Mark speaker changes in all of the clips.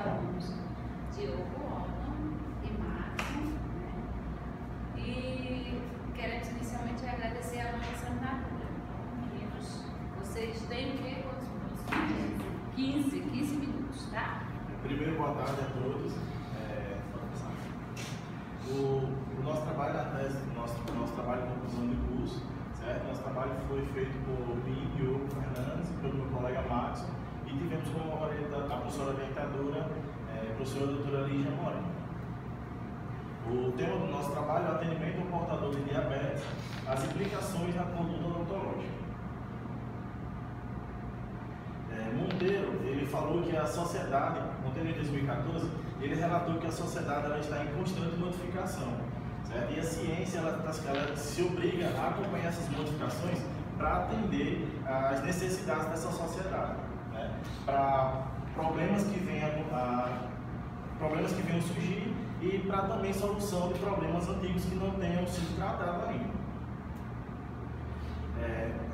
Speaker 1: alunos, Diogo, Otton e Márcio, né? E queremos inicialmente agradecer a nossa assinatura. Meninos, vocês têm o quê? Quantos minutos? 15 minutos, tá?
Speaker 2: Primeiro, boa tarde a todos. O nosso trabalho na tese, o nosso trabalho de conclusão de curso, certo? Nosso trabalho foi feito por mim, Diogo Fernandes, e pelo meu colega Max, e tivemos como a professora orientadora, a professora doutora Lígia Morim. O tema do nosso trabalho é o atendimento ao portador de diabetes, as implicações na conduta odontológica. Monteiro, ele falou que a sociedade, Monteiro em 2014, ele relatou que a sociedade ela está em constante modificação, certo? E a ciência ela se obriga a acompanhar essas modificações para atender às necessidades dessa sociedade, né? Para problemas que venham surgir e para também solução de problemas antigos que não tenham sido tratados ainda.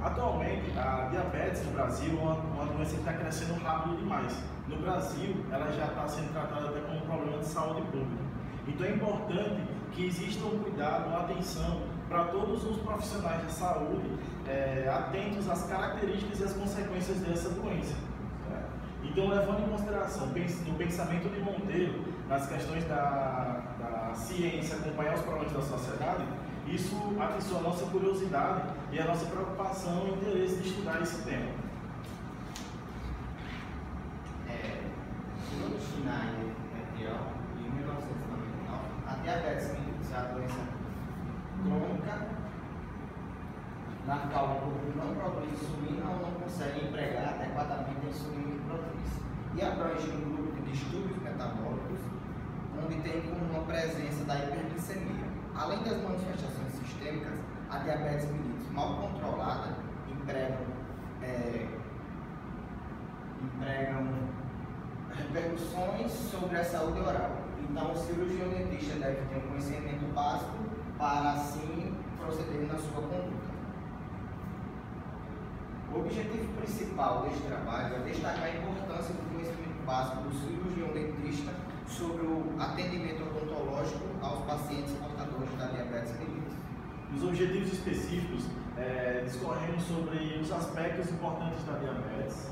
Speaker 2: Atualmente, a diabetes no Brasil é uma doença que está crescendo rápido demais. No Brasil, ela já está sendo tratada até como um problema de saúde pública. Então é importante que exista um cuidado, uma atenção para todos os profissionais de saúde atentos às características e às consequências dessa doença. Então, levando em consideração no pensamento de Monteiro, nas questões da ciência, acompanhar os problemas da sociedade, isso atiçou a nossa curiosidade e a nossa preocupação e interesse de estudar esse tema.
Speaker 3: Segundo Schneider et al., em 1999, a diabetes mellitus é a doença crônica na qual o corpo não produz insulina ou não consegue empregar adequadamente a insulina que produz. E abrange um grupo de distúrbios metabólicos, onde tem como uma presença da hiperglicemia. Além das manifestações sistêmicas, a diabetes mellitus mal controlada empregam repercussões sobre a saúde oral. Então, o cirurgião dentista deve ter um conhecimento básico para assim proceder na sua conduta. O objetivo principal deste trabalho é destacar a importância do conhecimento básico do cirurgião dentista sobre o atendimento odontológico aos pacientes portadores da diabetes mellitus.
Speaker 2: Os objetivos específicos discorremos sobre os aspectos importantes da diabetes,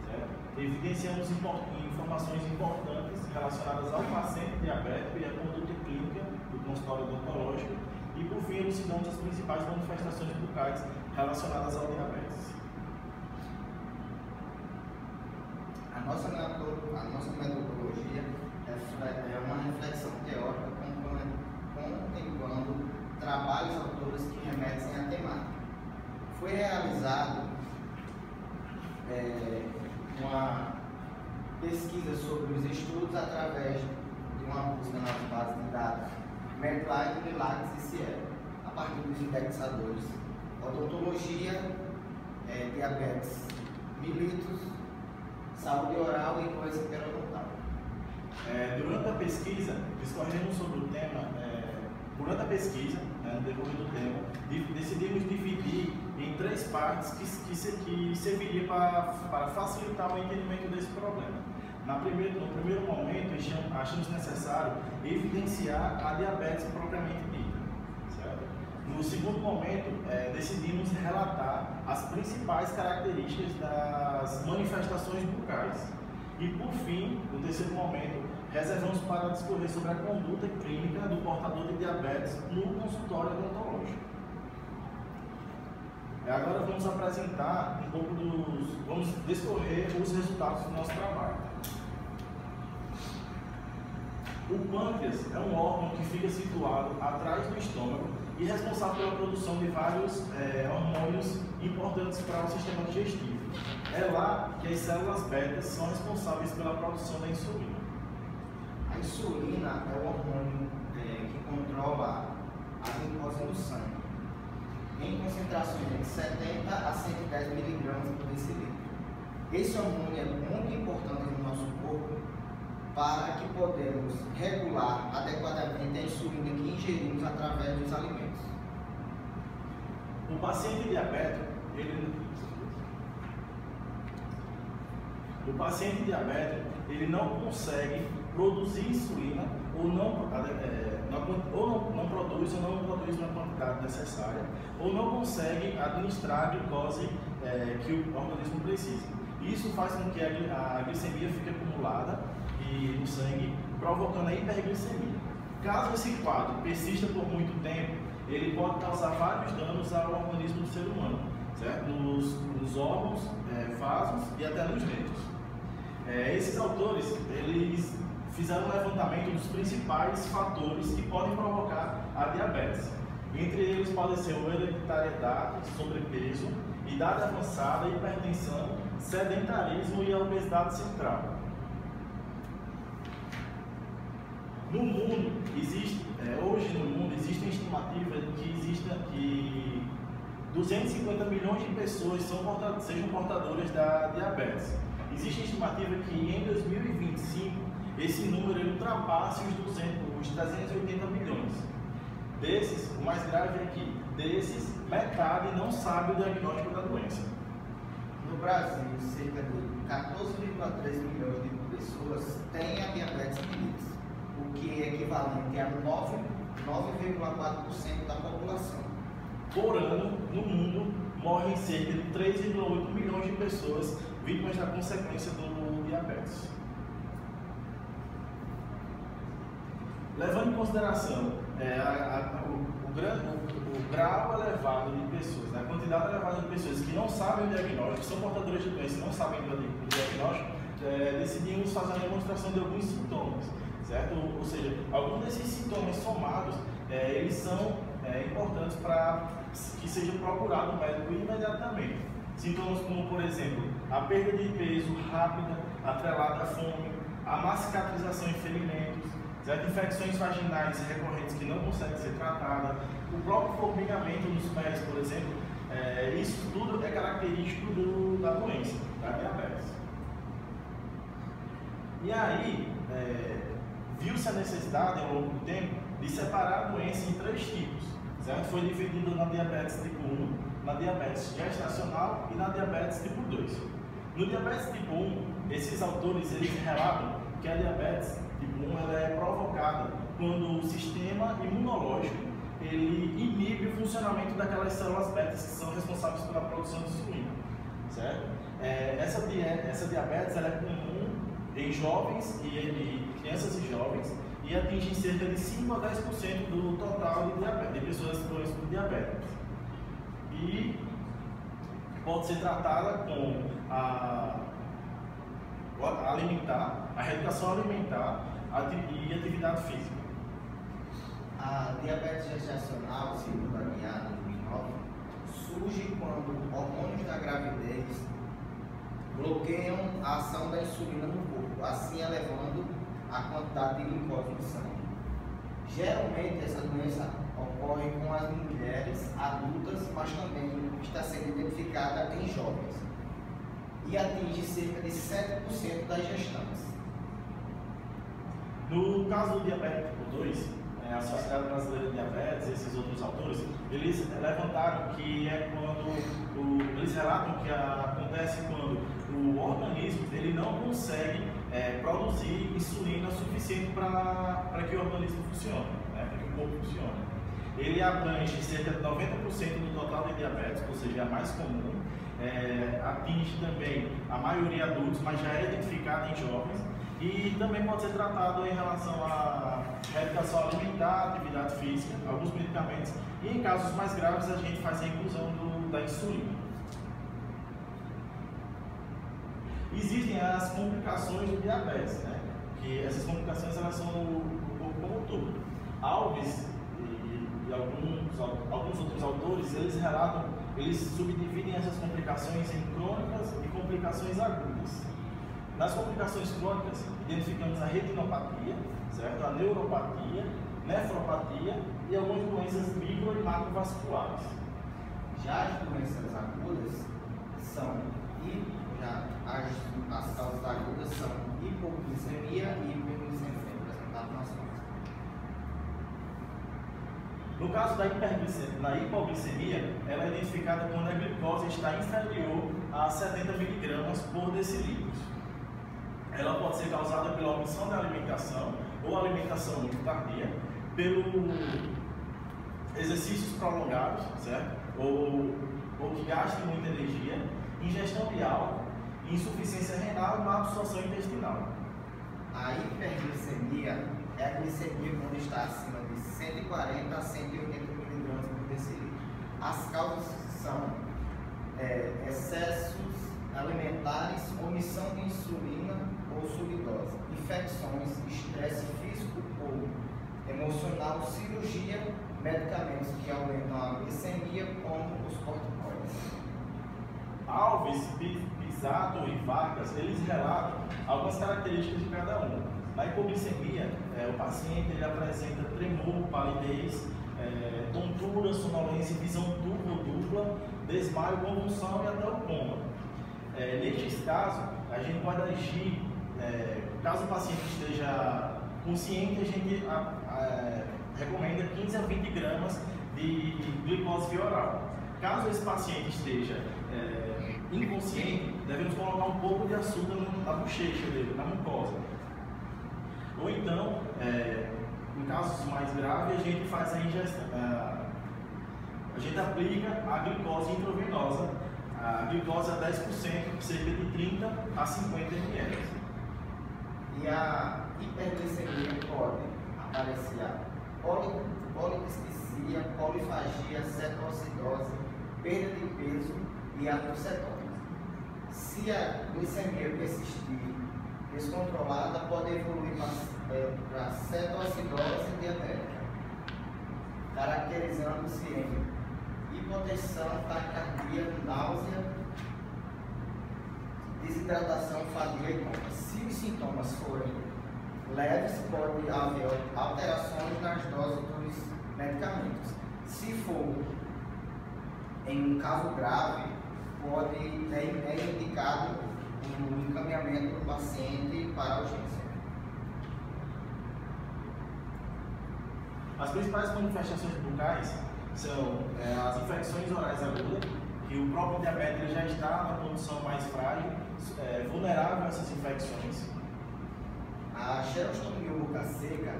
Speaker 2: certo? Evidenciamos informações importantes relacionadas ao paciente diabético e à conduta clínica do consultório odontológico e, por fim, elucidamos as principais manifestações bucais relacionadas ao diabetes.
Speaker 3: A nossa metodologia é uma reflexão teórica contemplando trabalhos autores que remetem à temática. Foi realizado uma pesquisa sobre os estudos através de uma busca nas bases de dados Medline, Relax e Cielo, a partir dos indexadores odontologia, diabetes mellitus, saúde oral e doença periodontal.
Speaker 2: Durante a pesquisa, discorremos sobre o tema. Durante a pesquisa, no decorrer do tema, decidimos dividir em 3 partes que serviriam para facilitar o entendimento desse problema. No primeiro momento, achamos necessário evidenciar a diabetes propriamente dita. Certo? No segundo momento, decidimos relatar as principais características das manifestações bucais. E, por fim, no terceiro momento, reservamos para discorrer sobre a conduta clínica do portador de diabetes no consultório odontológico. Agora vamos apresentar vamos discorrer os resultados do nosso trabalho. O pâncreas é um órgão que fica situado atrás do estômago e responsável pela produção de vários hormônios importantes para o sistema digestivo. É lá que as células beta são responsáveis pela produção da insulina.
Speaker 3: A insulina é o hormônio que controla a glicose no sangue, em concentrações de 70 a 110 mg por decilitro. Esse hormônio é muito importante no nosso corpo para que podemos regular adequadamente a insulina que ingerimos através dos alimentos.
Speaker 2: O paciente diabético, O paciente diabético, ele não consegue produzir insulina ou não produz na quantidade necessária, ou não consegue administrar a glicose que o organismo precisa. Isso faz com que a glicemia fique acumulada no sangue, provocando a hiperglicemia. Caso esse quadro persista por muito tempo, ele pode causar vários danos ao organismo do ser humano, certo? Nos órgãos, vasos e até nos dentes. Esses autores, eles fizeram um levantamento dos principais fatores que podem provocar a diabetes. Entre eles podem ser o hereditariedade, sobrepeso, idade avançada, hipertensão, sedentarismo e a obesidade central. No mundo, hoje no mundo, existe uma estimativa que 250 milhões de pessoas sejam portadoras da diabetes. Existe a estimativa que em 2025 esse número ultrapasse os 380 milhões. Desses, o mais grave é que desses, metade não sabe o diagnóstico da doença.
Speaker 3: No Brasil, cerca de 14,3 milhões de pessoas têm a diabetes mellitus, o que é equivalente a 9,4% da população.
Speaker 2: Por ano, no mundo, morrem cerca de 3,8 milhões de pessoas vítimas da consequência do diabetes. Levando em consideração o grau elevado de pessoas, a quantidade elevada de pessoas que não sabem o diagnóstico, são portadoras de doença e não sabem o diagnóstico, decidimos fazer a demonstração de alguns sintomas, certo? Ou seja, alguns desses sintomas somados, eles são importantes para que seja procurado o médico imediatamente. Sintomas como, por exemplo, a perda de peso rápida, atrelada à fome, a má cicatrização em ferimentos, certo? Infecções vaginais recorrentes que não conseguem ser tratadas, o próprio formigamento nos pés, por exemplo, isso tudo é característico da doença, da diabetes. E aí, viu-se a necessidade, ao longo do tempo, de separar a doença em 3 tipos, certo? Foi dividido na diabetes tipo 1, na diabetes gestacional e na diabetes tipo 2. No diabetes tipo 1, esses autores eles relatam que a diabetes tipo 1 ela é provocada quando o sistema imunológico ele inibe o funcionamento daquelas células betas que são responsáveis pela produção de insulina, certo? Essa diabetes ela é comum em jovens e crianças e jovens e atinge cerca de 5 a 10% do total de pessoas com diabetes. E pode ser tratada com a reeducação alimentar e atividade física.
Speaker 3: A diabetes gestacional, segundo a guia 2009, surge quando hormônios da gravidez bloqueiam a ação da insulina no corpo, assim elevando a quantidade de glicose no sangue. Geralmente essa doença ocorre com as mulheres adultas, mas também está sendo identificada em jovens e atinge cerca de 7% das gestantes.
Speaker 2: No caso do diabetes tipo 2, a Sociedade Brasileira de Diabetes e esses outros autores, eles levantaram que eles relatam que acontece quando o organismo ele não consegue produzir insulina suficiente para que o organismo funcione, para que o corpo funcione. Ele abrange cerca de 90% do total de diabetes, ou seja, é a mais comum, atinge também a maioria adultos, mas já é identificado em jovens, e também pode ser tratado em relação à reeducação alimentar, atividade física, alguns medicamentos, e em casos mais graves a gente faz a inclusão da insulina. Existem as complicações do diabetes, que essas complicações elas são no corpo como um todo. Alves e alguns outros autores, eles subdividem essas complicações em crônicas e complicações agudas. Nas complicações crônicas, identificamos a retinopatia, certo? A neuropatia, nefropatia e algumas doenças micro e macrovasculares.
Speaker 3: Já as doenças agudas são, as causas agudas são hipoglicemia e hiperglicemia, apresentadas nas fotos.
Speaker 2: No caso da hipoglicemia, ela é identificada quando a glicose está inferior a 70 mg por decilitro. ela pode ser causada pela omissão da alimentação ou alimentação muito tardia, pelo exercícios prolongados, certo? Ou que gastem muita energia, ingestão de álcool, insuficiência renal e má absorção intestinal.
Speaker 3: A hiperglicemia é a glicemia quando está acima de 140 a 180 mg por decilitro. As causas são excessos alimentares, omissão de insulina ou subdose, infecções, estresse físico ou emocional, cirurgia, medicamentos que aumentam a glicemia, como os corticoides.
Speaker 2: Alves, Pisato e Vargas, eles relatam algumas características de cada um. Na hipoglicemia, o paciente ele apresenta tremor, palidez, tontura, sonolência, visão dupla, desmaio, convulsão e até o coma. Nestes casos, a gente pode agir, caso o paciente esteja consciente, a gente recomenda 15 a 20 gramas de glicose via oral. Caso esse paciente esteja inconsciente, devemos colocar um pouco de açúcar na bochecha dele, na mucosa. Ou então, em casos mais graves, a gente faz a ingestão, a gente aplica a glicose intravenosa, a glicose a 10%, cerca de 30 a 50 ml.
Speaker 3: E a hiperglicemia pode aparecer a polidipsia, polifagia, cetoacidose, perda de peso e atrocetose. Se a glicemia persistir descontrolada, pode evoluir para cetoacidose diabética, caracterizando-se em hipotensão, taquicardia, náusea, desidratação, fadiga e coma. Se os sintomas forem leves, pode haver alterações nas doses dos medicamentos. Se for em um caso grave, é indicado o encaminhamento do paciente para a urgência.
Speaker 2: As principais manifestações bucais são as infecções orais agudas, que o próprio diabético já está na condição mais frágil, vulnerável a essas infecções.
Speaker 3: A xerostomia ou boca seca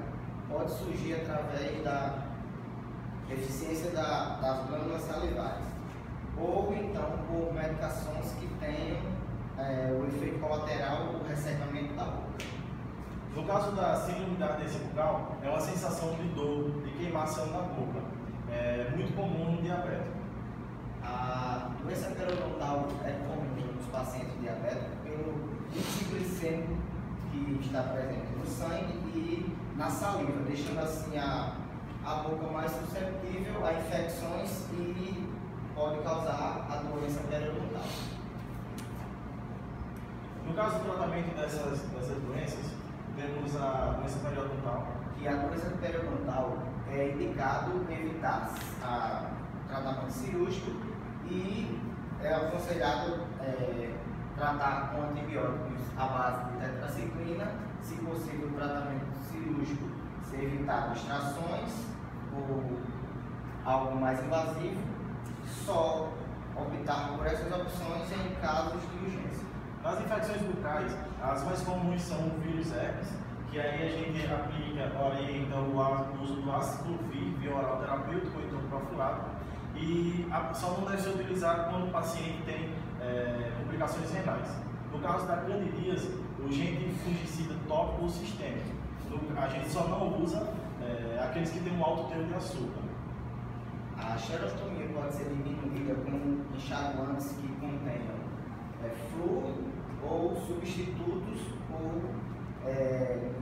Speaker 3: pode surgir através da deficiência das glândulas salivares, ou então por medicações que tenham o efeito colateral do ressecamento da boca.
Speaker 2: No caso da síndrome da ardência bucal, é uma sensação de dor, de queimação na boca, muito comum no diabético.
Speaker 3: A doença periodontal é comum nos pacientes diabéticos pelo índice glicêmico que está presente no sangue e na saliva, deixando assim a boca mais suscetível a infecções e pode causar a doença periodontal.
Speaker 2: No caso do tratamento dessas doenças, temos a doença periodontal.
Speaker 3: E a doença periodontal é indicado evitar tratamento cirúrgico e é aconselhado tratar com antibióticos à base de tetraciclina, se possível tratamento cirúrgico, se evitar extrações ou algo mais invasivo, só optar por essas opções em casos de urgência.
Speaker 2: Nas infecções bucais, as mais comuns são o vírus herpes, que aí a gente orienta o uso do ácido clofir via oral terapêutico ou então profilático, e só não deve ser utilizado quando o paciente tem complicações renais. No caso da candidíase, o agente fungicida tópico ou sistêmico. A gente só não usa aqueles que têm um alto teor de açúcar.
Speaker 3: A xerostomia pode ser diminuída com enxaguantes que contenham flúor ou substitutos ou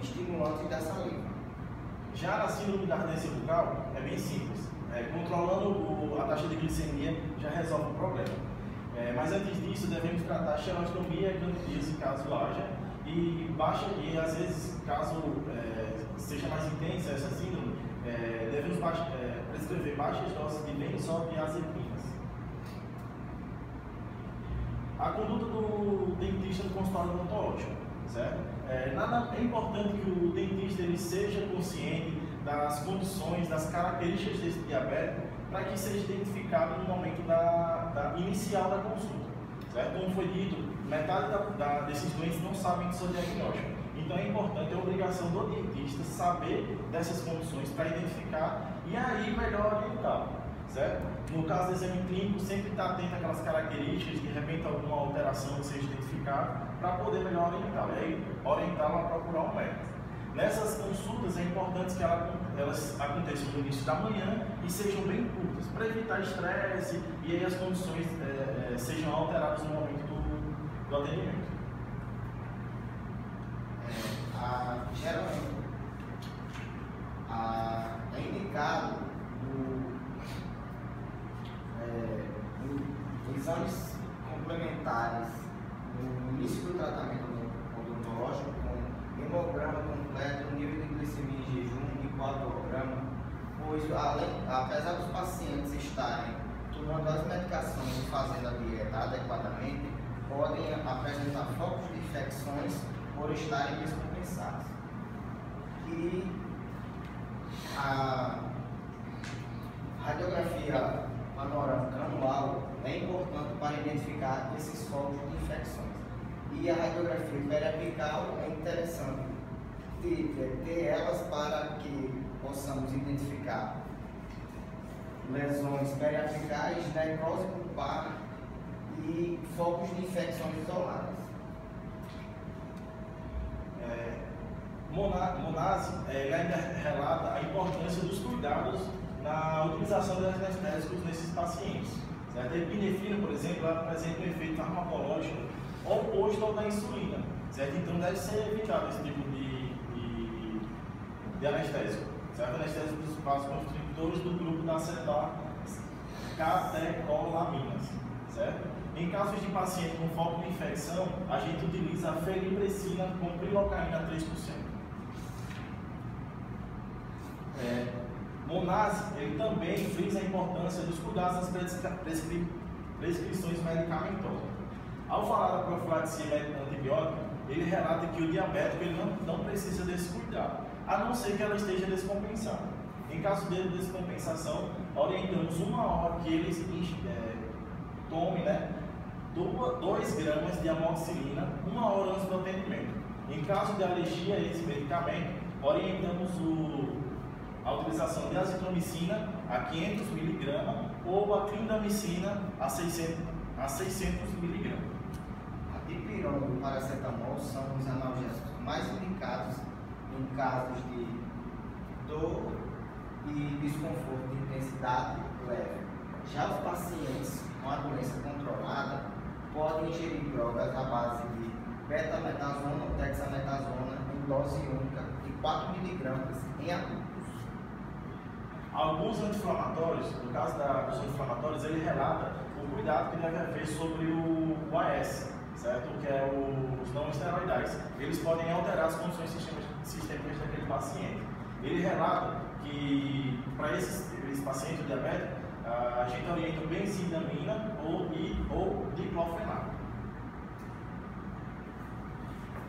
Speaker 3: estimulantes da saliva.
Speaker 2: Já na síndrome da ardência bucal, é bem simples. Controlando a taxa de glicemia já resolve o problema. Mas antes disso, devemos tratar a xerostomia e candidíase, caso haja, e às vezes, caso seja mais intensa essa síndrome, devemos prescrever baixas doses de benzodiazepinas. A conduta do dentista no consultório odontológico, certo? É importante que o dentista ele seja consciente das condições, das características desse diabético, para que seja identificado no momento inicial da consulta, certo? Como foi dito, metade desses doentes não sabem do seu diagnóstico. Então é importante, é obrigação do dentista saber dessas condições para identificar e aí melhor orientar, certo? No caso do exame clínico, sempre estar atento àquelas características, de repente alguma alteração que seja identificada, para poder melhor orientar, e aí orientá-lo a procurar um médico. Nessas consultas é importante que elas aconteçam no início da manhã e sejam bem curtas, para evitar estresse e aí as condições sejam alteradas no momento do atendimento.
Speaker 3: Geralmente é indicado exames complementares no início do tratamento odontológico, com hemograma completo, nível de glicemia em jejum de 4 gramas, pois apesar dos pacientes estarem tomando as medicações e fazendo a dieta adequadamente, podem apresentar focos de infecções por estarem descompensados. E a radiografia panorâmica anual é importante para identificar esses focos de infecções. E a radiografia periapical é interessante ter elas para que possamos identificar lesões periapicais, necrose pulpar e focos de infecções isoladas.
Speaker 2: Monazzi ainda relata a importância dos cuidados na utilização de anestésicos nesses pacientes. Certo? A epinefrina, por exemplo, ela apresenta um efeito farmacológico oposto ao da insulina. Certo? Então deve ser evitado esse tipo de anestésico. Certo? Anestésico dos vasoconstrictores do grupo da catecolaminas. Certo? Em casos de paciente com foco de infecção, a gente utiliza a felimpressina com prilocaína 3%. Monazzi, ele também frisa a importância dos cuidados nas prescrições medicamentosas. Ao falar da profilaxia antibiótica, ele relata que o diabético ele não precisa desse cuidado, a não ser que ela esteja descompensada. Em caso de descompensação, orientamos 1 hora que eles tomem 2 gramas de amoxicilina 1 hora antes do atendimento. Em caso de alergia a esse medicamento, orientamos a utilização de azitromicina a 500 mg ou a clindamicina a 600 mg.
Speaker 3: A dipirona e o paracetamol são os analgésicos mais indicados em casos de dor e desconforto de intensidade leve. Já os pacientes com a doença controlada podem ingerir drogas à base de betametasona ou dexametasona em dose única de 4 mg em adultos.
Speaker 2: Alguns anti-inflamatórios, no caso dos anti-inflamatórios, ele relata o cuidado que deve haver sobre o AS, certo? Que é os não esteroidais. Eles podem alterar as condições sistêmicas daquele paciente. Ele relata que para esses pacientes diabéticos, a gente orienta benzidamina ou diclofenaco.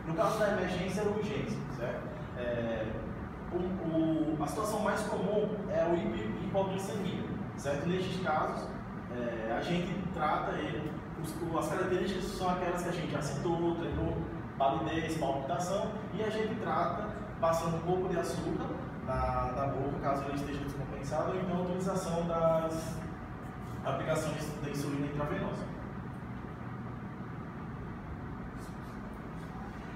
Speaker 2: No caso da emergência, é urgência, certo? A situação mais comum é o hipoglicemia, certo? Nestes casos, a gente trata ele, as características são aquelas que a gente já citou, treinou, palidez, palpitação, e a gente trata passando um pouco de açúcar na boca, caso ele esteja descompensado, ou então a utilização das aplicações da insulina intravenosa.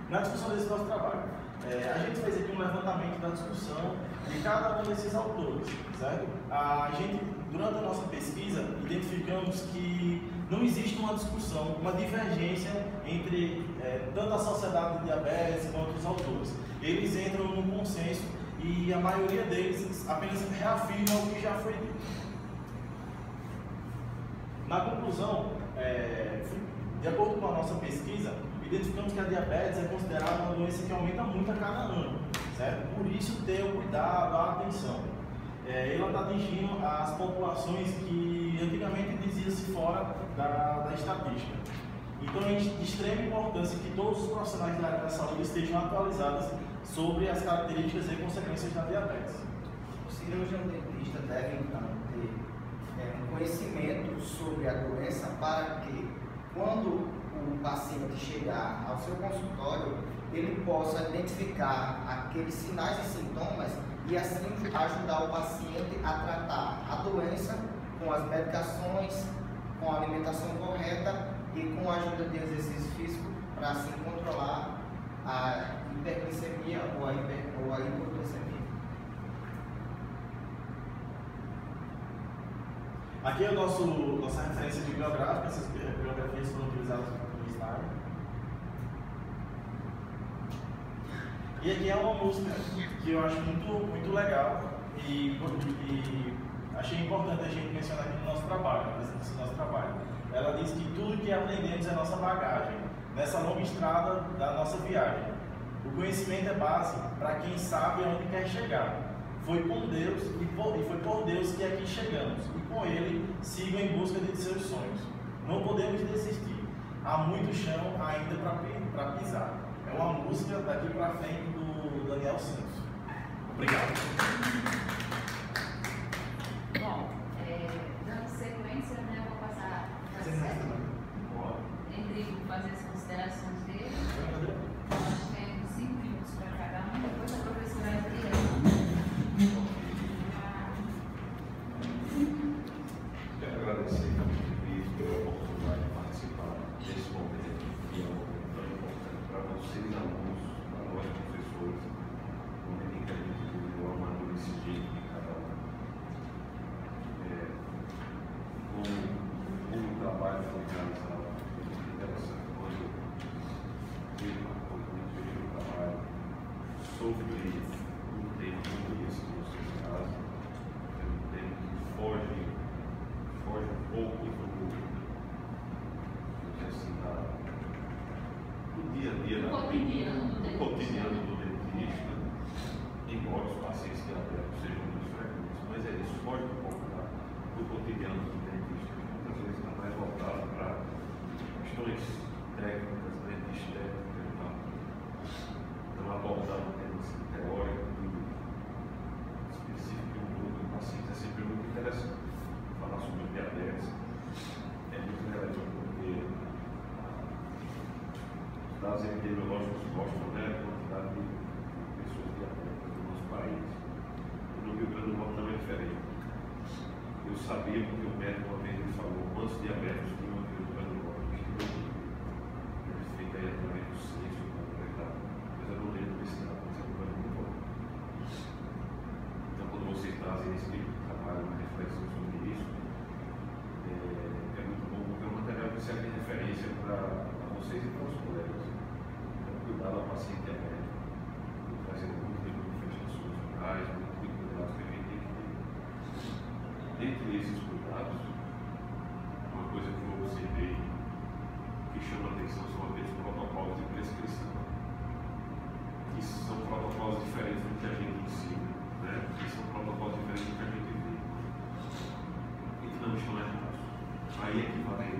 Speaker 2: Na discussão desse nosso trabalho, a gente fez aqui um levantamento da discussão de cada um desses autores, certo? A gente, durante a nossa pesquisa, identificamos que não existe uma discussão, uma divergência entre tanto a Sociedade de Diabetes quanto os autores. Eles entram num consenso e a maioria deles apenas reafirma o que já foi dito. Na conclusão, de acordo com a nossa pesquisa, identificamos que a diabetes é considerada uma doença que aumenta muito a cada ano, certo? Por isso, ter o cuidado, a atenção. Ela está atingindo as populações que antigamente dizia-se fora da estatística. Então, é de extrema importância que todos os profissionais da área da saúde estejam atualizados sobre as características e consequências da diabetes.
Speaker 3: O cirurgião dentista deve, então, ter um conhecimento sobre a doença para que quando o paciente chegar ao seu consultório, ele possa identificar aqueles sinais e sintomas e assim ajudar o paciente a tratar a doença com as medicações, com a alimentação correta e com a ajuda de exercício físico para assim controlar a hiperglicemia ou a hipoglicemia.
Speaker 2: Aqui é nossa referência bibliográfica, essas biografias foram utilizadas no slide. E aqui é uma música que eu acho muito legal e achei importante a gente mencionar aqui no nosso trabalho, na apresentação do nosso trabalho. Ela diz que tudo que aprendemos é nossa bagagem, nessa longa estrada da nossa viagem. O conhecimento é base para quem sabe onde quer chegar. Foi com Deus e foi por Deus que aqui chegamos. E com Ele sigo em busca de seus sonhos. Não podemos desistir. Há muito chão ainda para pisar. É uma música daqui para frente do Daniel Santos. Obrigado.
Speaker 1: Bom, dando sequência, né, eu vou passar Rodrigo fazer as considerações dele. Nós temos 5 minutos para cada um, depois a professora Adriana.
Speaker 4: Quero agradecer pelo convite, pela oportunidade de participar desse momento, que é um momento tão importante para vocês, alunos, para nós, professores, um momento em que a gente vive o amadurecimento de cada um. Como o trabalho foi realizado, é muito interessante quando eu tive uma oportunidade de ver o trabalho sobre um tema como esse que vocês trazem, é um tema que foge um pouco do dia a dia, do cotidiano do dentista, embora os pacientes diabéticos sejam muito frequentes, mas isso foge um pouco do cotidiano do dentista, muitas vezes está mais voltado para questões técnicas, de estética, então abordando temas teóricos específicos do mundo do paciente é sempre muito interessante. Falar sobre diabetes é muito relevante porque os dados epidemiológicos mostram, né, a quantidade de pessoas diabéticas no nosso país. E no Rio Grande do Norte também é diferente. Eu sabia porque o médico uma vez me falou quantos diabéticos tinham aqui no Rio Grande do Norte. Ele fica aí através do censo, mas eu não lembro desse dado, mas é um dado muito bom. Então, quando vocês trazem esse tipo de trabalho, uma reflexão sobre isso, é muito bom, porque é um material que serve de referência para vocês e para os colegas. Então, cuidado ao paciente diabético, trazendo muito de manifestações orais, muito de cuidados que a gente tem que ter. Dentre esses cuidados, uma coisa que eu observei que chama a atenção são aqueles protocolos de prescrição. Que são protocolos diferentes do que a gente ensina, né? Que são protocolos diferentes do que a gente vê. E que não estão errados. Aí é que vale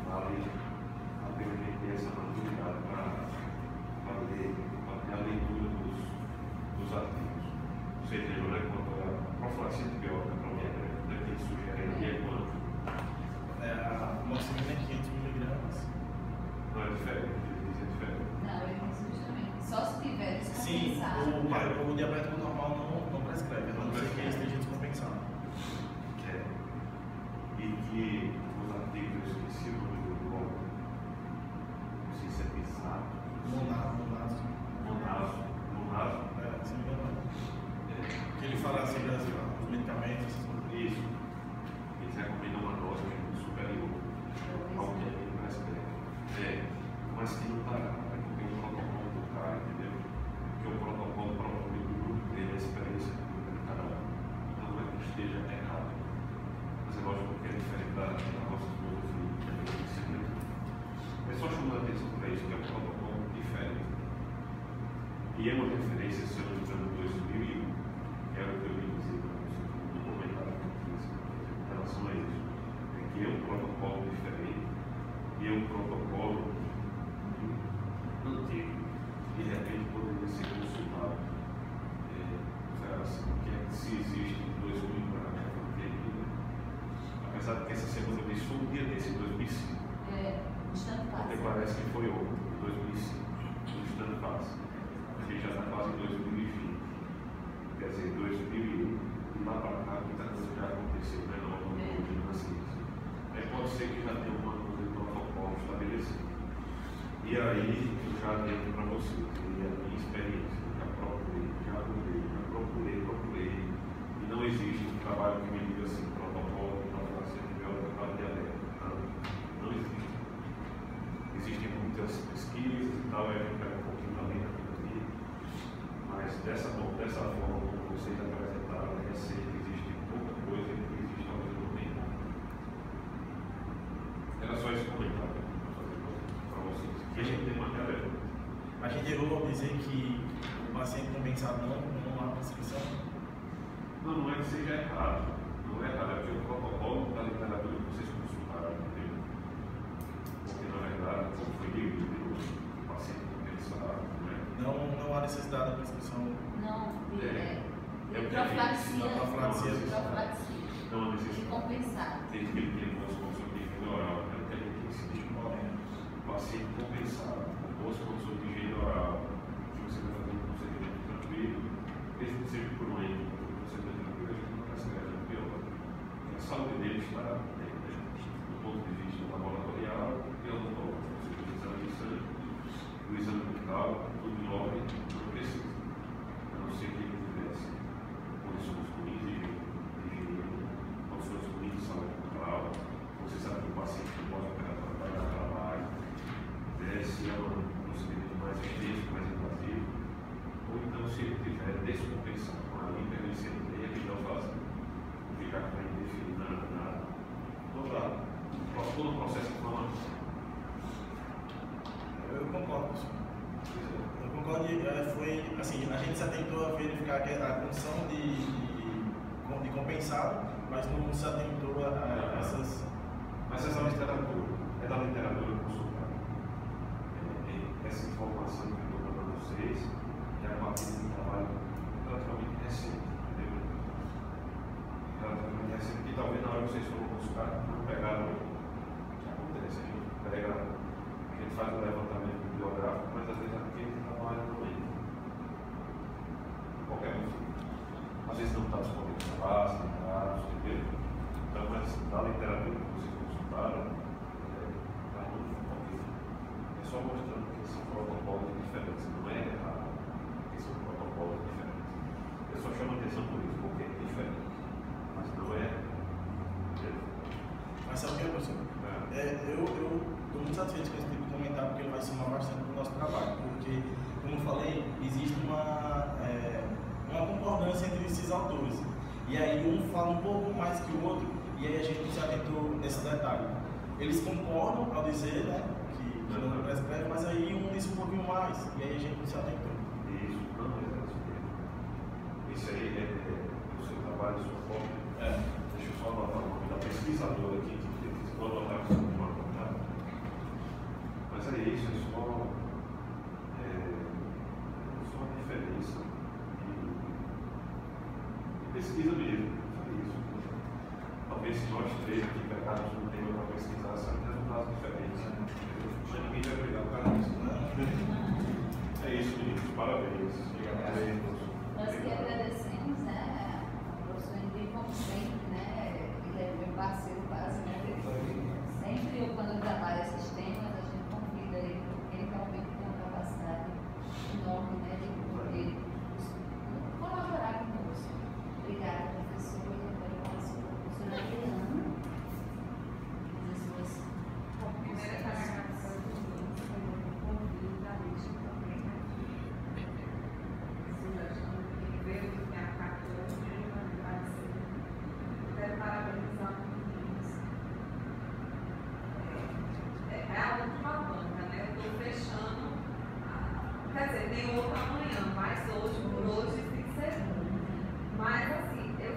Speaker 4: a pena a gente ter essa maturidade para ler, para ter a leitura dos artigos. Você entendeu, né? Quanto a profilaxia antibiótica para o diabetes, né? Que sugere aqui é quanto?
Speaker 2: A moxamina é 500 mg.
Speaker 4: Não é diferente, é diferente.
Speaker 1: Não, ele diz justamente, só se tiver
Speaker 2: Sim,
Speaker 1: descompensado.
Speaker 2: o diabético normal não prescreve, a não ser que esteja descompensado.
Speaker 4: E que os artigos, eu esqueci o nome do nome, não sei se é pisado.
Speaker 2: Monazo. Se não me engano. Que ele fala sobre os medicamentos, essas coisas.
Speaker 4: Isso. Eles recomendam uma dose superior ao que ele prescreve. Mas que não está, porque o protocolo do cara, entendeu? Porque o protocolo provavelmente do grupo dele, a experiência do grupo de cada um. Então não é que esteja errado. Mas é lógico que é diferente da nossa filosofia, que a gente ensina. É só chamando a atenção para isso, que é um protocolo diferente. E é uma referência, se eu não me engano, 2001, que era o que eu ia dizer para vocês no comentário que eu fiz em relação a isso. É que é um protocolo diferente e é um protocolo antigo. De repente poderia ser consultado. Assim, que é que se existe em 2000 para cá, apesar de que essa semana eu disse foi um dia desse, em 2005. Porque parece que foi em 2005, no instante fácil. A gente já está quase em 2020. Quer dizer, 2000 e lá para cá, muita coisa já aconteceu, né? Na ciência. Aí pode ser que já tenha uma coisa de protocolo estabelecido. E aí, eu já dentro para você, a minha experiência, eu já procurei, e não existe um trabalho que me diga assim, protocolo de profilaxia antibiótica para diabetes. Não existe. Existem muitas pesquisas e tal, a gente pega um pouquinho da lei aqui, mas dessa forma como vocês apresentaram, é receita, existe pouca coisa e existe talvez não nenhuma. Era só esse comentário para vocês. Que a gente tem uma tarefa.
Speaker 2: A gente chegou a dizer que o paciente compensado não há prescrição?
Speaker 4: Não é que seja errado. Não é errado, é porque o protocolo da literatura que vocês consultaram, entendeu? Porque na verdade, como foi dito, o paciente compensado,
Speaker 2: não há necessidade da prescrição.
Speaker 1: Não,
Speaker 2: profilaxia.
Speaker 4: Não há necessidade.
Speaker 1: De compensar.
Speaker 4: Tem que ter um consulta de higiene oral, é o que a gente insiste no momento. O paciente compensado, com boas consultas de higiene oral, se você vai fazer um procedimento tranquilo, mesmo que seja por um ano, um procedimento tranquilo, a gente não prescreve o pior. A saúde dele está, do ponto de vista laboratorial e odontológico. Você fez o exame de sangue, o exame bucal, tudo em ordem, não precisa. A não ser que ele tivesse condições ruins de higiene, condições ruins de saúde bucal. Você sabe que o paciente não pode operar para dar trabalho, se é um procedimento mais extenso, mais invasivo, ou então se ele tiver descompensado com a hiperglicemia, que não faz ficar com a indefinida todo o processo inflamatório.
Speaker 2: Eu concordo, senhor. Eu concordo, foi assim, a gente se atentou a verificar a condição de compensado, mas não se atentou a essas.
Speaker 4: Mas essa literatura é da literatura consultada. Essa informação que eu estou dando a vocês é a partir de um trabalho relativamente recente, entendeu? Relativamente recente, que talvez na hora que vocês foram consultar, não pegaram. Que acontece, a gente faz o levantamento bibliográfico, mas às vezes é porque a gente trabalha no meio. Qualquer motivo. Às vezes não está disponível na base, em dados, entendeu? Então, mas da literatura que vocês consultaram, está muito importante. É só mostrando que são protocolos diferentes, não é errado, que são protocolos diferentes. Eu só chamo a atenção por isso, porque é diferente, mas não é.
Speaker 2: Mas sabe o que é, professor? Eu estou muito satisfeito com esse tipo de comentário, porque ele vai somar bastante para o nosso trabalho, porque, como eu falei, existe uma concordância entre esses autores. E aí um fala um pouco mais que o outro, e aí a gente não se atentou nesse detalhe. Eles concordam ao dizer, né, que não prescreve, mas aí um diz um pouquinho mais, e aí a gente não se atentou.
Speaker 4: Isso, não é isso mesmo. Isso aí é o seu trabalho, a sua forma. Deixa eu só anotar o nome da pesquisadora aqui, que vou anotar o seu nome lá. Mas é isso, é só uma diferença de pesquisa mesmo. É isso. Talvez se nós três aqui pegarmos um tema para pesquisar, são resultados diferentes. Mas ninguém vai brigar por causa disso, né? É isso, meninos. Parabéns. Obrigado.
Speaker 1: Nós que agradecemos, né, ao professor Henrique, como sempre, né, ele é meu parceiro quase, né, sempre eu, quando eu trabalho esses temas, a gente convida ele, porque ele realmente tem uma capacidade enorme, né, de poder colaborar conosco. Obrigada, professor, e agora com a sua professora Adriana. As suas
Speaker 5: Primeira característica do convite da lista também, né? Sugestão que veio de minha carteira, vai ser. Quero parabenizar os meninos. É a última banca, né? Eu estou fechando. Quer dizer, tem outra amanhã, mas hoje, por hoje, tem que ser um. Mas, assim, eu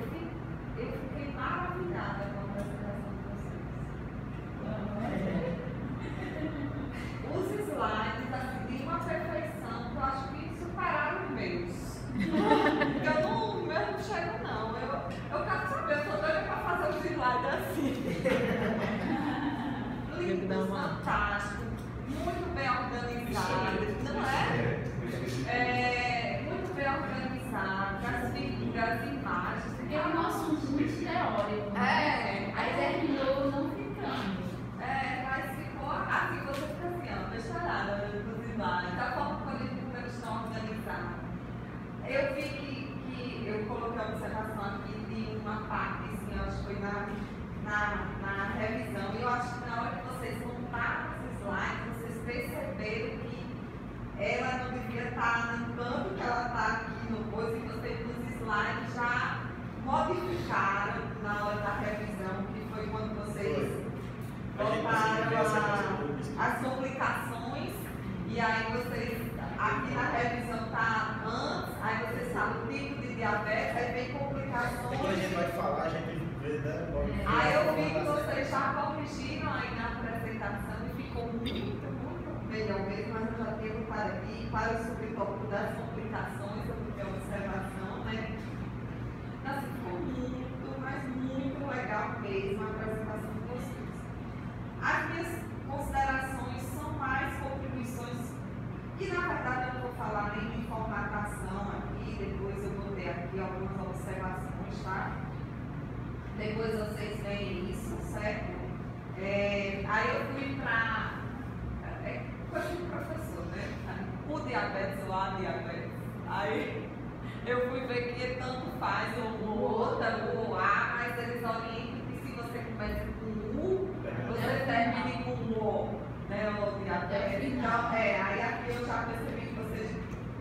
Speaker 5: fiquei maravilhada com a apresentação de vocês. Os slides, assim, de uma perfeição que eu acho que superaram os meus. Eu não chego, não. Eu quero saber, eu sou doida para fazer os slides assim. Lindos, fantásticos. ainda está no canto que ela está aqui no coisa e vocês nos slides já modificaram na hora da revisão, que foi quando vocês botaram as complicações e aí vocês, aqui na revisão está antes, aí vocês sabem o tipo de diabetes, aí vem complicações.
Speaker 2: Quando a gente vai falar, a gente vê, né?
Speaker 5: Aí eu vi que vocês já corrigiram aí na apresentação e ficou muito melhor mesmo, mas eu já tenho para aqui, para o subtópico das complicações, eu vou ter observação, né? Então, assim, ficou muito, mas muito legal mesmo a apresentação de vocês. As minhas considerações são mais contribuições, e na verdade eu não vou falar nem de formatação aqui, depois eu vou ter aqui algumas observações, tá? Depois vocês veem isso, certo? Aí eu fui para. Coisa de professor, né? O diabetes ou a diabetes. Aí eu fui ver que tanto faz o outro, o A, mas eles orientam que se você começa com U, você termine com O, né? O diabetes. Então, aí aqui eu já percebi que vocês,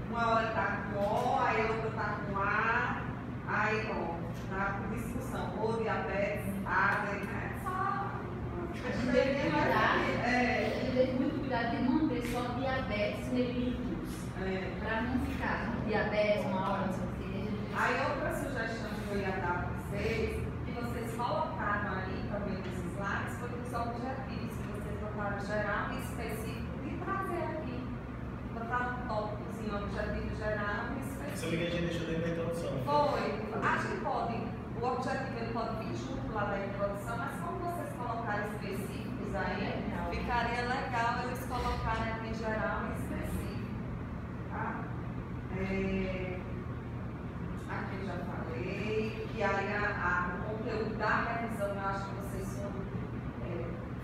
Speaker 5: uma hora está com O, aí outra está com A, aí ó, na discussão, o diabetes, A, né? Só.
Speaker 1: A gente teve muito cuidado de manter só diabetes mellitus, para não ficar com diabetes uma hora, não sei o que.
Speaker 5: Aí outra sugestão que eu ia dar para vocês, que vocês colocaram aí também nos slides, foi os objetivos que vocês botaram geral e específico e trazer aqui. Botar um tópicozinho, objetivo geral e específico.
Speaker 2: Se eu liguei, a gente deixou dentro da introdução.
Speaker 5: Foi. Acho que pode, o objetivo ele pode vir junto lá da introdução, mas como vocês colocaram específicos aí, ficaria legal eles colocarem aqui geral e específico. Tá? Aqui eu já falei, que aí o conteúdo da revisão eu acho que vocês são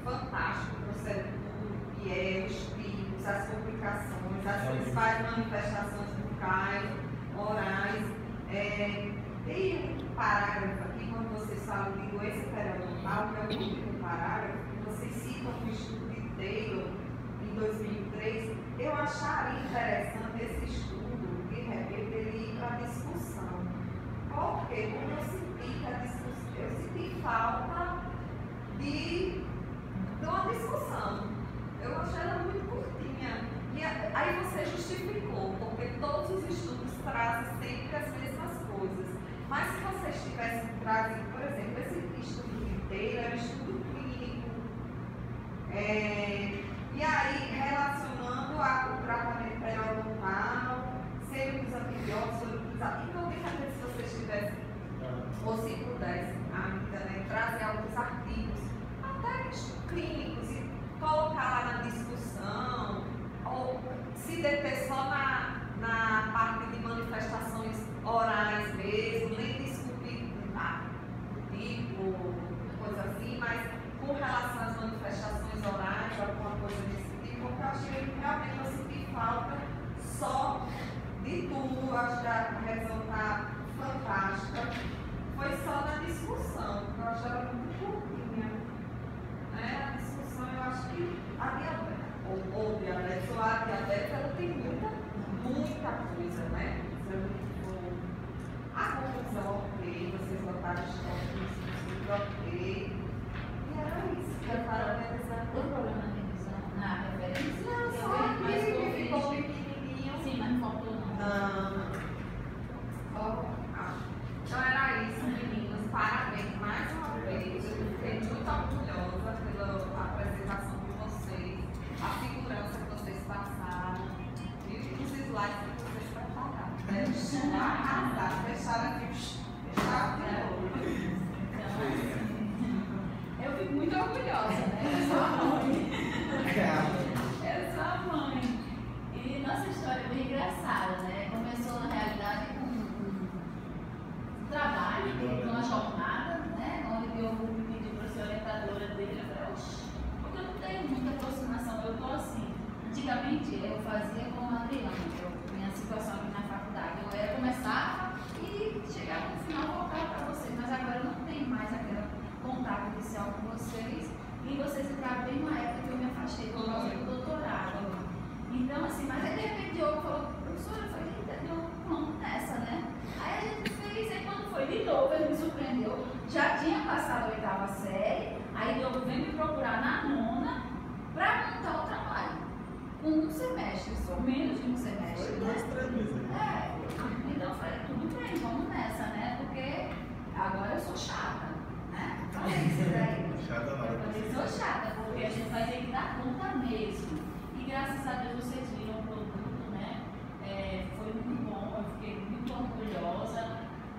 Speaker 5: fantásticos, trouxeram tudo, que é os tipos, as complicações, as principais manifestações bucais, orais. Tem um parágrafo aqui, quando vocês falam de doença periodontal, que é o último parágrafo, que vocês citam o estudo de Taylor em 2003, eu acharia interessante esse estudo, de repente, ele ir para a discussão. Porque como eu senti que a discussão, eu senti falta de uma discussão. Eu achei ela muito curtinha. E aí você justificou, porque todos os estudos trazem sempre as mesmas coisas. Mas se vocês tivessem trazido, por exemplo, esse estudo inteiro é um estudo clínico. E aí, relacionando o tratamento periodontal, sempre os antibióticos, então, de repente, se vocês tivessem, ou se pudessem, ainda, né, trazer alguns artigos, até clínicos, e colocar lá na discussão, ou se deter só na parte de manifestações orais mesmo, nem discutir tipo, coisa assim, mas com relação às manifestações orais, alguma coisa desse tipo, porque eu achei que realmente eu senti falta só de tudo. Eu acho que a revisão está fantástica. Foi só na discussão, eu acho ela muito curtinha. Né? A discussão, eu acho que a diabetes, ou diabetes, ou a diabetes, ela tem muita coisa, né? A conclusão, ok, vocês botaram os tópicos, ok. E era isso, já para revisar.
Speaker 1: Tem problema na revisão, na referência?
Speaker 5: Não, só aqui ficou pequenininho.
Speaker 1: Sim, mas não faltou não.
Speaker 5: Então era isso, meninos. Parabéns mais uma vez. Eu fiquei muito orgulhosa pela apresentação de vocês, a segurança que vocês passaram e os slides que vocês prepararam. Arrasaram, fecharam aqui, fecharam de novo.
Speaker 1: Eu fico muito orgulhosa, né? Eu sou a mãe. Eu sou a mãe. E nossa história é bem engraçada, né? Começou na realidade com um trabalho, com uma jornada, né? Onde eu pedi para ser orientadora dele. Eu falei, oxe, porque eu não tenho muita aproximação, eu tô assim. Antigamente eu fazia com a Adriana, minha situação aqui na faculdade. Eu era começar e chegava no final voltar para vocês, mas agora eu não tenho mais aquele contato inicial com vocês. E vocês entraram bem numa época que eu me afastei por causa do doutorado. Então, assim, mas aí de repente o Diogo falou, semestres, ou menos de um semestre.
Speaker 2: Foi 2, 3 meses.
Speaker 1: Então eu falei, tudo bem, vamos nessa, né? Porque agora eu sou chata, né? Falei isso daí.
Speaker 2: Chata não.
Speaker 1: Eu falei, sou chata, porque a gente vai ter que dar conta mesmo. E graças a Deus vocês viram o produto, né? Foi muito bom, eu fiquei muito orgulhosa,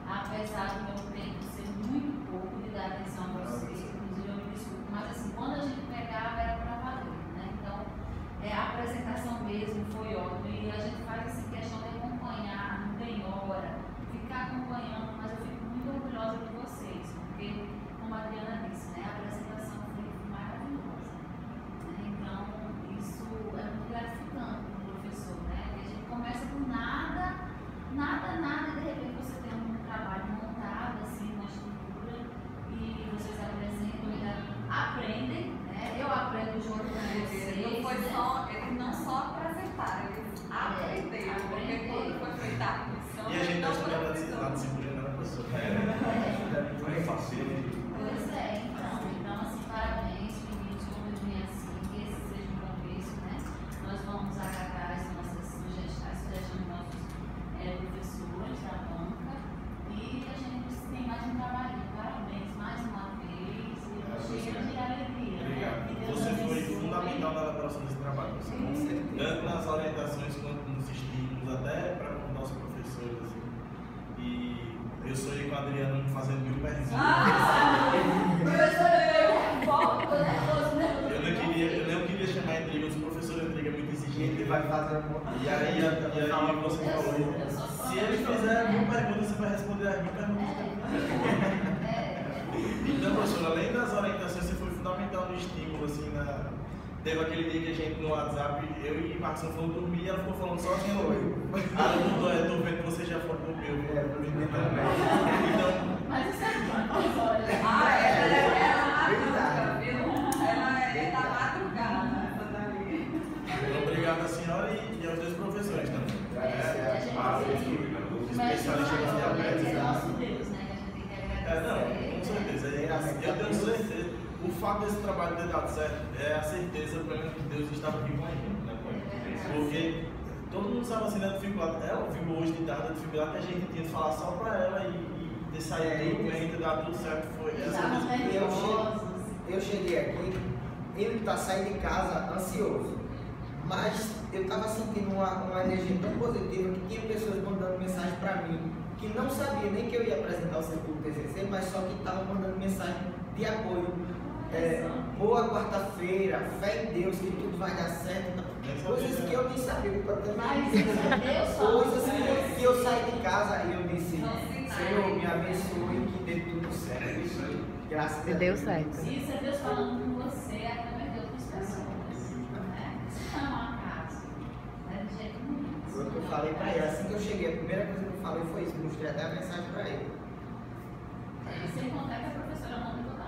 Speaker 1: apesar do meu tempo ser muito pouco de dar atenção a vocês, inclusive eu me desculpo, mas assim, quando a gente pegava era para valer, né? Então, a apresentação mesmo foi ótima e a gente faz assim, questão de acompanhar, não tem hora, ficar acompanhando, mas eu fico muito orgulhosa de vocês, porque, como a Adriana disse, né? A apresentação foi maravilhosa, né? Então, isso é muito gratificante para o professor, né? Porque a gente começa do nada, e de repente você tem um trabalho montado, assim, uma estrutura, e vocês apresentam e aprendem, né? Eu aprendo junto com vocês.
Speaker 5: Não foi
Speaker 1: né?
Speaker 5: só, eles não só apresentaram, eles aprenderam, porque quando foi feita a comissão,
Speaker 2: E a gente está
Speaker 5: não
Speaker 2: estudando na disciplina da professora.
Speaker 4: Não é fácil.
Speaker 1: Pois é, então assim, parabéns, meninos, continuem assim, que esse seja um começo, né? Nós vamos acatar as nossas sugestões dos nossos professores da banca e a gente tem mais um trabalho. Parabéns mais uma vez e cheio de alegria.
Speaker 2: Obrigado.
Speaker 1: Né? Que Deus
Speaker 2: Você foi
Speaker 1: abençoe.
Speaker 2: fundamental na elaboração desse trabalho. Tanto nas orientações quanto nos estímulos, até para os nossos professores. Assim. E eu sonhei com a Adriana fazendo 1000 perguntas.
Speaker 1: Professor, eu volto, né?
Speaker 2: Eu não queria chamar a intriga, os professores de intriga é muito exigente.
Speaker 3: Ele vai fazer
Speaker 2: E aí você falou, se ele fizer 1000 perguntas, você vai responder as 1000 perguntas. Então, professor, além das orientações, você foi fundamental no estímulo, assim, teve aquele dia que a gente no WhatsApp, eu e Marcos fomos dormir e ela ficou falando sozinha hoje. Ela mudou, tô vendo que você já foi dormir, Então,
Speaker 1: Mas isso é muito olha.
Speaker 5: ela é a
Speaker 3: Verdade.
Speaker 5: madruga, viu? Ela é da madrugada, essa daí.
Speaker 2: obrigado à senhora e aos dois professores também.
Speaker 1: Especialista em diabetes é nosso Deus, né? Que a gente tem que
Speaker 2: Não, com
Speaker 1: agradecer.
Speaker 2: certeza. Eu tenho certeza. O fato desse trabalho ter dado certo é a certeza plena que Deus estava aqui com a gente, né? Porque todo mundo sabe assim da dificuldade. Ela viu hoje de tarde a dificuldade que a gente tinha de falar só para ela e ter saído do momento e dar tudo certo. Foi essa mesma.
Speaker 3: Eu cheguei aqui, ele tá saindo de casa ansioso, mas eu estava sentindo uma energia tão positiva que tinha pessoas mandando mensagem para mim que não sabia nem que eu ia apresentar o circuito TCC, mas só que estavam mandando mensagem de apoio. Boa quarta-feira, fé em Deus que tudo vai dar certo. Coisas que eu nem sabia.
Speaker 1: Mas Deus fala.
Speaker 3: Coisas que eu saí de casa e eu disse, Senhor, me abençoe e que dê tudo certo. Graças a Deus.
Speaker 6: Deu certo.
Speaker 1: Isso é Deus falando com você através de outras pessoas. Né? Isso não é um acaso. Não é de jeito nenhum.
Speaker 3: Foi o que eu falei pra ele. Assim que eu cheguei, a primeira coisa que eu falei foi isso. Mostrei até a mensagem pra ele.
Speaker 1: E sem contar que a professora mandou toda